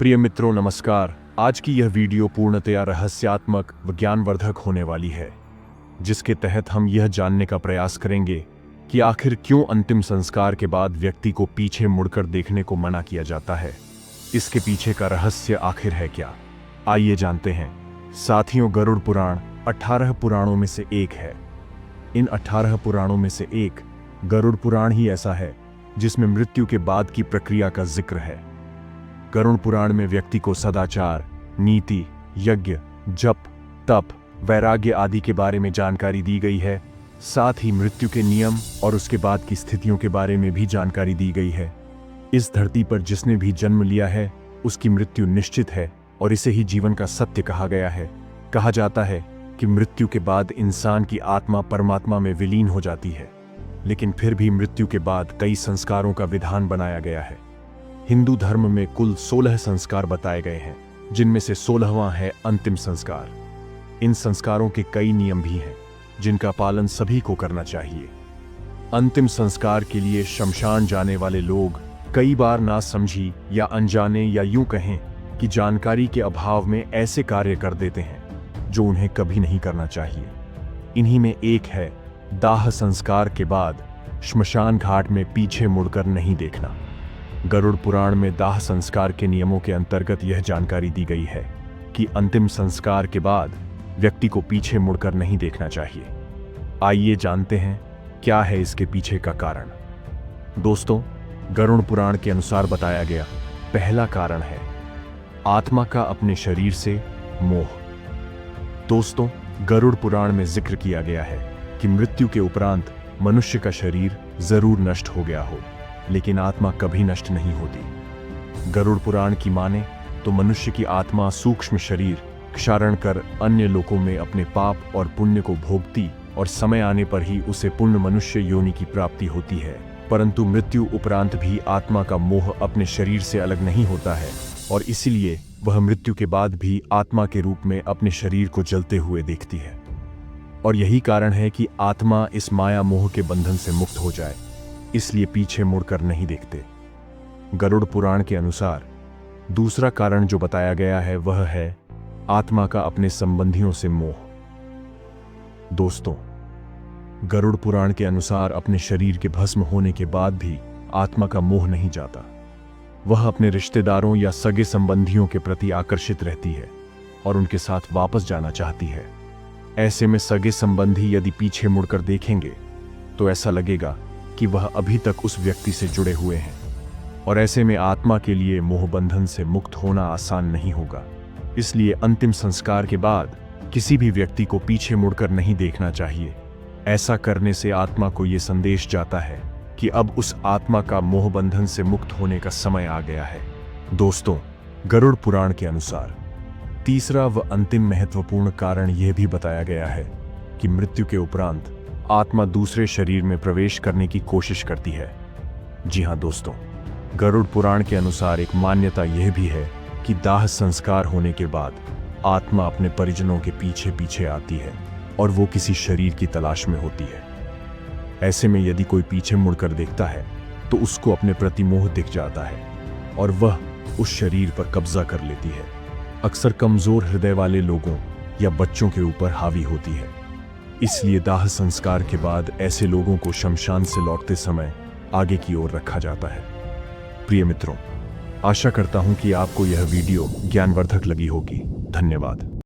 प्रिय मित्रों नमस्कार। आज की यह वीडियो पूर्णतया रहस्यात्मक व ज्ञानवर्धक होने वाली है, जिसके तहत हम यह जानने का प्रयास करेंगे कि आखिर क्यों अंतिम संस्कार के बाद व्यक्ति को पीछे मुड़कर देखने को मना किया जाता है। इसके पीछे का रहस्य आखिर है क्या, आइए जानते हैं। साथियों, गरुड़ पुराण 18 पुराणों में से एक है। इन 18 पुराणों में से एक गरुड़ पुराण ही ऐसा है जिसमें मृत्यु के बाद की प्रक्रिया का जिक्र है। गरुड़ पुराण में व्यक्ति को सदाचार, नीति, यज्ञ, जप, तप, वैराग्य आदि के बारे में जानकारी दी गई है। साथ ही मृत्यु के नियम और उसके बाद की स्थितियों के बारे में भी जानकारी दी गई है। इस धरती पर जिसने भी जन्म लिया है उसकी मृत्यु निश्चित है और इसे ही जीवन का सत्य कहा गया है। कहा जाता है कि मृत्यु के बाद इंसान की आत्मा परमात्मा में विलीन हो जाती है, लेकिन फिर भी मृत्यु के बाद कई संस्कारों का विधान बनाया गया है। हिंदू धर्म में कुल 16 संस्कार बताए गए हैं, जिनमें से 16वां है अंतिम संस्कार। इन संस्कारों के कई नियम भी हैं जिनका पालन सभी को करना चाहिए। अंतिम संस्कार के लिए शमशान जाने वाले लोग कई बार नासमझी या अनजाने या यूं कहें कि जानकारी के अभाव में ऐसे कार्य कर देते हैं जो उन्हें कभी नहीं करना चाहिए। इन्हीं में एक है दाह संस्कार के बाद श्मशान घाट में पीछे मुड़कर नहीं देखना। गरुड़ पुराण में दाह संस्कार के नियमों के अंतर्गत यह जानकारी दी गई है कि अंतिम संस्कार के बाद व्यक्ति को पीछे मुड़कर नहीं देखना चाहिए। आइए जानते हैं क्या है इसके पीछे का कारण। दोस्तों, गरुड़ पुराण के अनुसार बताया गया पहला कारण है आत्मा का अपने शरीर से मोह। दोस्तों, गरुड़ पुराण में जिक्र किया गया है कि मृत्यु के उपरांत मनुष्य का शरीर जरूर नष्ट हो गया हो, लेकिन आत्मा कभी नष्ट नहीं होती। गरुड़ पुराण की माने तो मनुष्य की आत्मा सूक्ष्म शरीर क्षारण कर अन्य लोकों में अपने पाप और पुण्य को भोगती और समय आने पर ही उसे पूर्ण मनुष्य योनि की प्राप्ति होती है। परंतु मृत्यु उपरांत भी आत्मा का मोह अपने शरीर से अलग नहीं होता है और इसीलिए वह मृत्यु के बाद भी आत्मा के रूप में अपने शरीर को जलते हुए देखती है। और यही कारण है कि आत्मा इस माया मोह के बंधन से मुक्त हो जाए, इसलिए पीछे मुड़कर नहीं देखते। गरुड़ पुराण के अनुसार दूसरा कारण जो बताया गया है वह है आत्मा का अपने संबंधियों से मोह। दोस्तों, गरुड़ पुराण के अनुसार अपने शरीर के भस्म होने के बाद भी आत्मा का मोह नहीं जाता। वह अपने रिश्तेदारों या सगे संबंधियों के प्रति आकर्षित रहती है और उनके साथ वापस जाना चाहती है। ऐसे में सगे संबंधी यदि पीछे मुड़कर देखेंगे तो ऐसा लगेगा कि वह अभी तक उस व्यक्ति से जुड़े हुए हैं और ऐसे में आत्मा के लिए मोह बंधन से मुक्त होना आसान नहीं होगा। इसलिए अंतिम संस्कार के बाद किसी भी व्यक्ति को पीछे मुड़कर नहीं देखना चाहिए। ऐसा करने से आत्मा को यह संदेश जाता है कि अब उस आत्मा का मोह बंधन से मुक्त होने का समय आ गया है। दोस्तों, गरुड़ पुराण के अनुसार तीसरा व अंतिम महत्वपूर्ण कारण यह भी बताया गया है कि मृत्यु के उपरांत आत्मा दूसरे शरीर में प्रवेश करने की कोशिश करती है। जी हां दोस्तों, गरुड़ पुराण के अनुसार एक मान्यता यह भी है कि दाह संस्कार होने के बाद आत्मा अपने परिजनों के पीछे पीछे आती है और वो किसी शरीर की तलाश में होती है। ऐसे में यदि कोई पीछे मुड़कर देखता है तो उसको अपने प्रति मोह दिख जाता है और वह उस शरीर पर कब्जा कर लेती है। अक्सर कमजोर हृदय वाले लोगों या बच्चों के ऊपर हावी होती है। इसलिए दाह संस्कार के बाद ऐसे लोगों को शमशान से लौटते समय आगे की ओर रखा जाता है। प्रिय मित्रों, आशा करता हूं कि आपको यह वीडियो ज्ञानवर्धक लगी होगी। धन्यवाद।